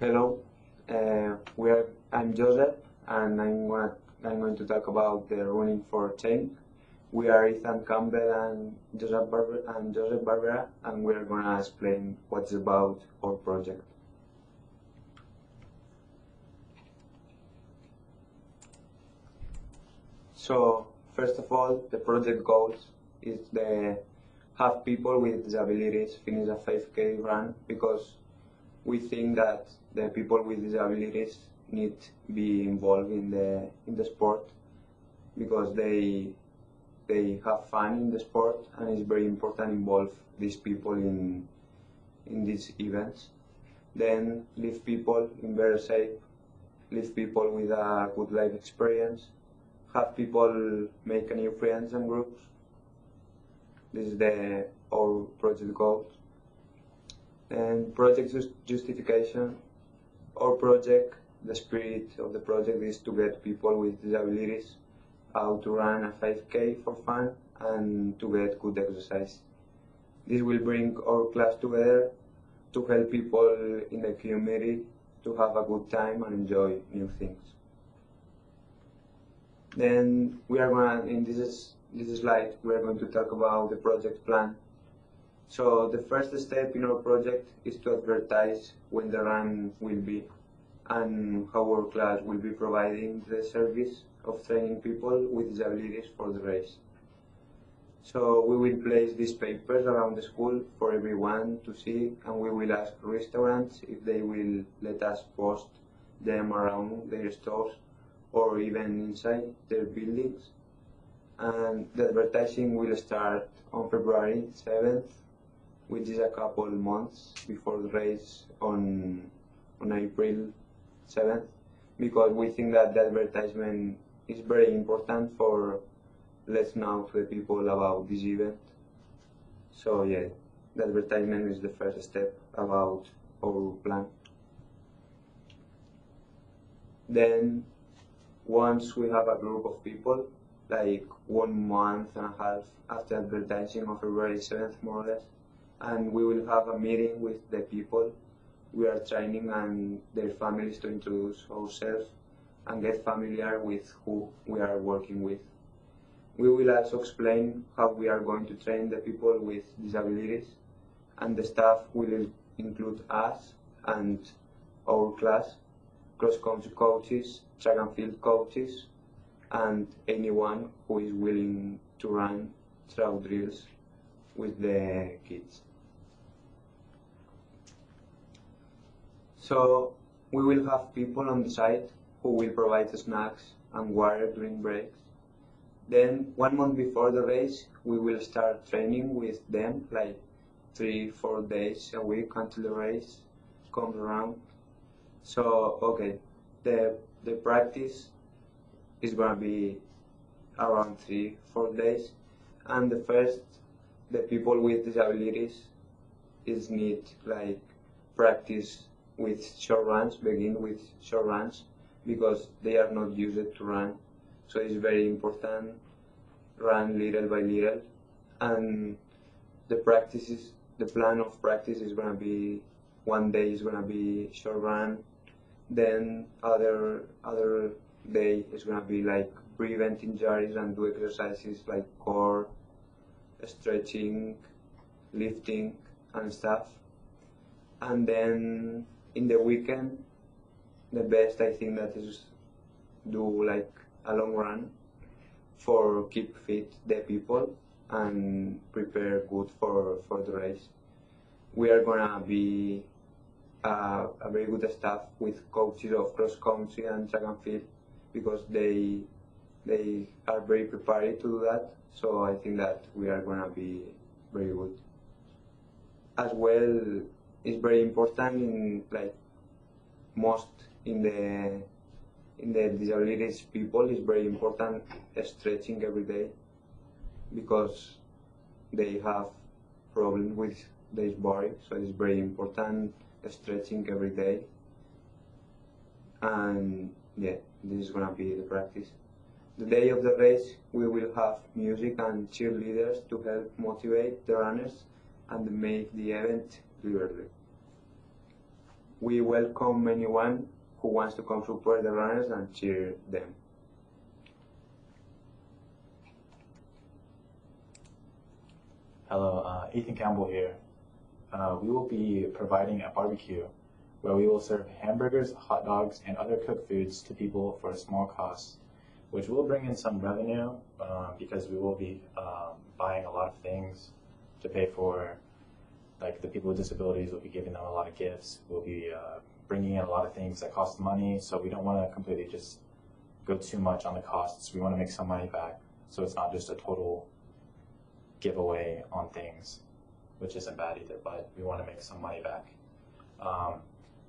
Hello, I'm Josep, and I'm going to talk about the running for change. We are Ethan Campbell and Joseph Barbera, and we are going to explain what's about our project. So first of all, the project goals is the have people with disabilities finish a 5K run because we think that the people with disabilities need to be involved in the sport because they have fun in the sport, and it's very important to involve these people in these events. Then leave people in better shape, leave people with a good life experience, have people make new friends and groups. This is our project goals. And project justification. Our project, the spirit of the project is to get people with disabilities out to run a 5K for fun and to get good exercise. This will bring our class together to help people in the community to have a good time and enjoy new things. Then we are going to, in this slide, we are going to talk about the project plan. So the first step in our project is to advertise when the run will be and how our class will be providing the service of training people with disabilities for the race. So we will place these papers around the school for everyone to see, and we will ask restaurants if they will let us post them around their stores or even inside their buildings. And the advertising will start on February 7th, which is a couple months before the race on April 7th, because we think that the advertisement is very important for let's know to the people about this event. So yeah, the advertisement is the first step about our plan. Then once we have a group of people, like 1 month and a half after advertising on February 7th more or less, and we will have a meeting with the people we are training and their families to introduce ourselves and get familiar with who we are working with. We will also explain how we are going to train the people with disabilities, and the staff will include us and our class, cross-country coaches, track and field coaches, and anyone who is willing to run trail drills with the kids. So we will have people on the site who will provide snacks and water during breaks. Then 1 month before the race, we will start training with them, like 3-4 days a week until the race comes around. So okay, the practice is gonna be around 3-4 days, and the people with disabilities need like practice with short runs, begin with short runs, because they are not used to run. So it's very important, run little by little, and the plan of practice is gonna be 1 day is gonna be short run, then other day is gonna be like prevent injuries and do exercises like core, stretching, lifting and stuff. And then in the weekend, the best I think that is do like a long run for keep fit the people and prepare good for the race. We are gonna be a very good staff with coaches of cross country and track and field, because they are very prepared to do that. So I think that we are gonna be very good. As well, it's very important in like most in the disabilities people, it's very important stretching every day, because they have problems with their body, so it's very important stretching every day. And yeah, this is gonna be the practice. The day of the race, we will have music and cheerleaders to help motivate the runners and make the event lively. We welcome anyone who wants to come support the runners and cheer them. Hello, Ethan Campbell here. We will be providing a barbecue where we will serve hamburgers, hot dogs, and other cooked foods to people for a small cost, which will bring in some revenue because we will be buying a lot of things to pay for, like the people with disabilities. We'll be giving them a lot of gifts. We'll be bringing in a lot of things that cost money, so we don't want to completely just go too much on the costs. We want to make some money back, so it's not just a total giveaway on things, which isn't bad either, but we want to make some money back.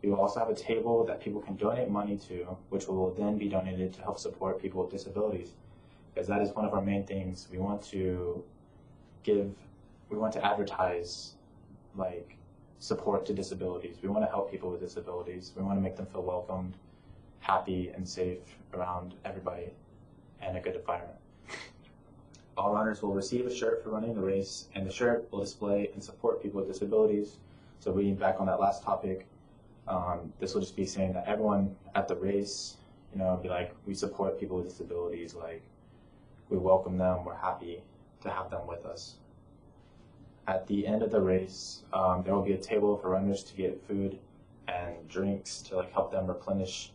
We will also have a table that people can donate money to, which will then be donated to help support people with disabilities, because that is one of our main things. We want to advertise like support to disabilities. We want to help people with disabilities. We want to make them feel welcomed, happy, and safe around everybody, and a good environment. All runners will receive a shirt for running the race, and the shirt will display and support people with disabilities. So being back on that last topic, this will just be saying that everyone at the race, be like, we support people with disabilities, like we welcome them, we're happy to have them with us. At the end of the race, there will be a table for runners to get food and drinks to help them replenish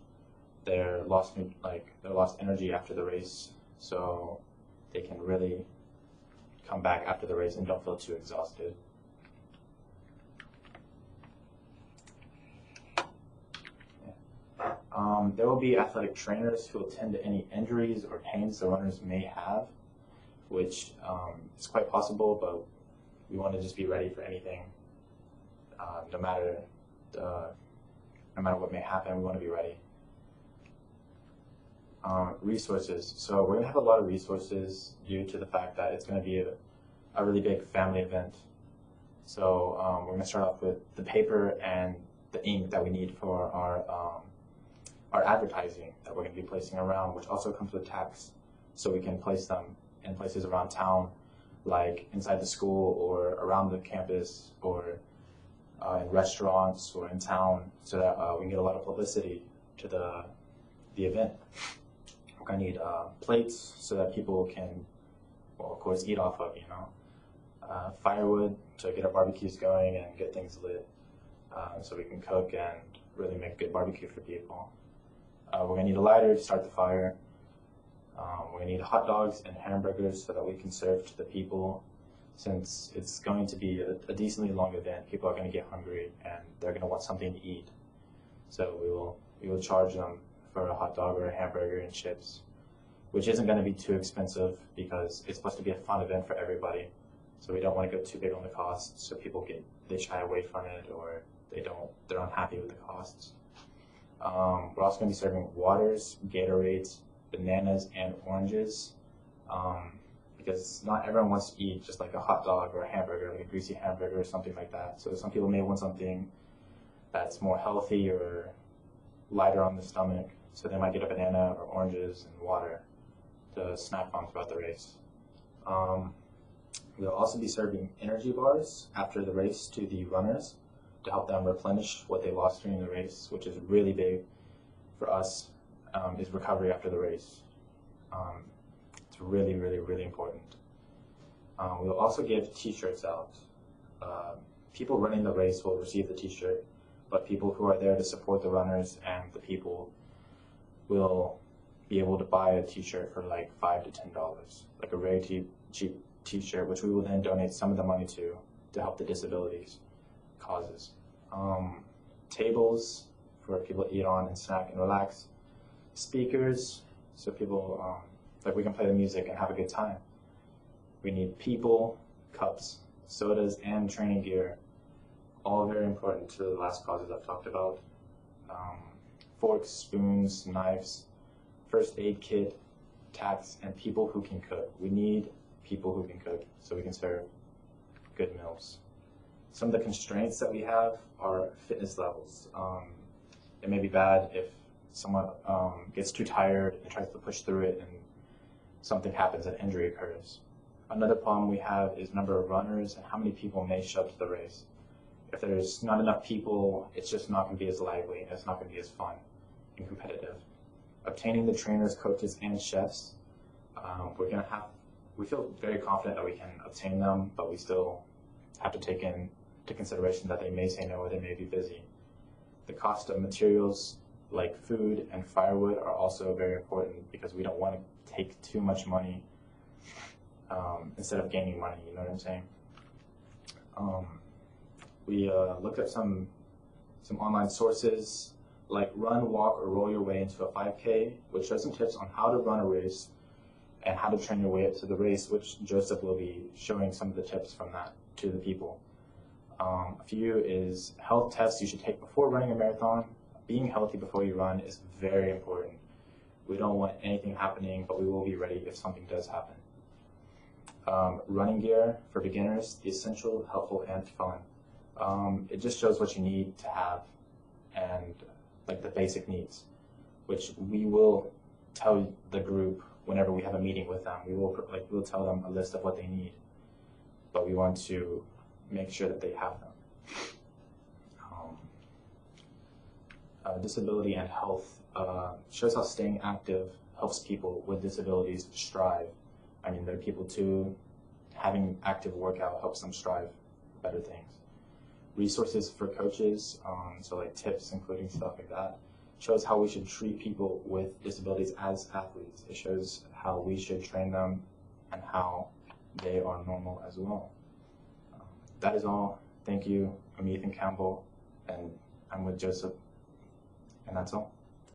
their lost energy after the race, so they can really come back after the race and don't feel too exhausted. There will be athletic trainers who will tend to any injuries or pains the runners may have, which is quite possible, but we want to just be ready for anything. No matter what may happen, we want to be ready. Resources. So we're going to have a lot of resources due to the fact that it's going to be a really big family event. So we're going to start off with the paper and the ink that we need for our advertising that we're going to be placing around, which also comes with tacks, so we can place them in places around town, like inside the school or around the campus or in restaurants or in town, so that we can get a lot of publicity to the event. We're going to need plates so that people can, well, of course, eat off of, firewood to get our barbecues going and get things lit, so we can cook and really make a good barbecue for people. We're going to need a lighter to start the fire. We're going to need hot dogs and hamburgers so that we can serve to the people. Since it's going to be a decently long event, people are going to get hungry and they're going to want something to eat. So we will charge them for a hot dog or a hamburger and chips, which isn't going to be too expensive because it's supposed to be a fun event for everybody. So we don't want to go too big on the costs, so people they shy away from it, or they're unhappy with the costs. We're also going to be serving waters, Gatorades, bananas, and oranges, because not everyone wants to eat just like a hot dog or a hamburger, like a greasy hamburger or something like that. So some people may want something that's more healthy or lighter on the stomach, so they might get a banana or oranges and water to snack on throughout the race. We'll also be serving energy bars after the race to the runners to help them replenish what they lost during the race, which is really big for us, is recovery after the race. It's really, really, really important. We'll also give t-shirts out. People running the race will receive the t-shirt, but people who are there to support the runners and the people will be able to buy a t-shirt for like $5 to $10, like a very cheap t-shirt, which we will then donate some of the money to help the disabilities causes. Tables for people to eat on and snack and relax. Speakers, so people, we can play the music and have a good time. We need people, cups, sodas, and training gear. All very important to the last causes I've talked about. Forks, spoons, knives, first aid kit, tacks, and people who can cook. We need people who can cook so we can serve good meals. Some of the constraints that we have are fitness levels. It may be bad if someone gets too tired and tries to push through it and something happens and injury occurs. Another problem we have is number of runners and how many people may show up to the race. If there's not enough people, it's just not going to be as lively, and it's not going to be as fun and competitive. Obtaining the trainers, coaches, and chefs, we feel very confident that we can obtain them, but we still have to take into consideration that they may say no or they may be busy. The cost of materials like food and firewood are also very important because we don't want to take too much money instead of gaining money, you know what I'm saying? We looked at some online sources like Run, Walk, or Roll Your Way into a 5K, which shows some tips on how to run a race and how to train your way up to the race, which Joseph will be showing some of the tips from that to the people. A few is health tests you should take before running a marathon. Being healthy before you run is very important. We don't want anything happening, but we will be ready if something does happen. Running gear for beginners, the essential, helpful, and fun. It just shows what you need to have and like the basic needs, which we will tell the group whenever we have a meeting with them. We'll tell them a list of what they need, but we want to make sure that they have them. Disability and health shows how staying active helps people with disabilities strive. I mean, there are people too, having active workout helps them strive for better things. Resources for coaches, so like tips, including stuff like that, shows how we should treat people with disabilities as athletes. It shows how we should train them and how they are normal as well. That is all. Thank you. I'm Ethan Campbell, and I'm with Joseph, and that's all.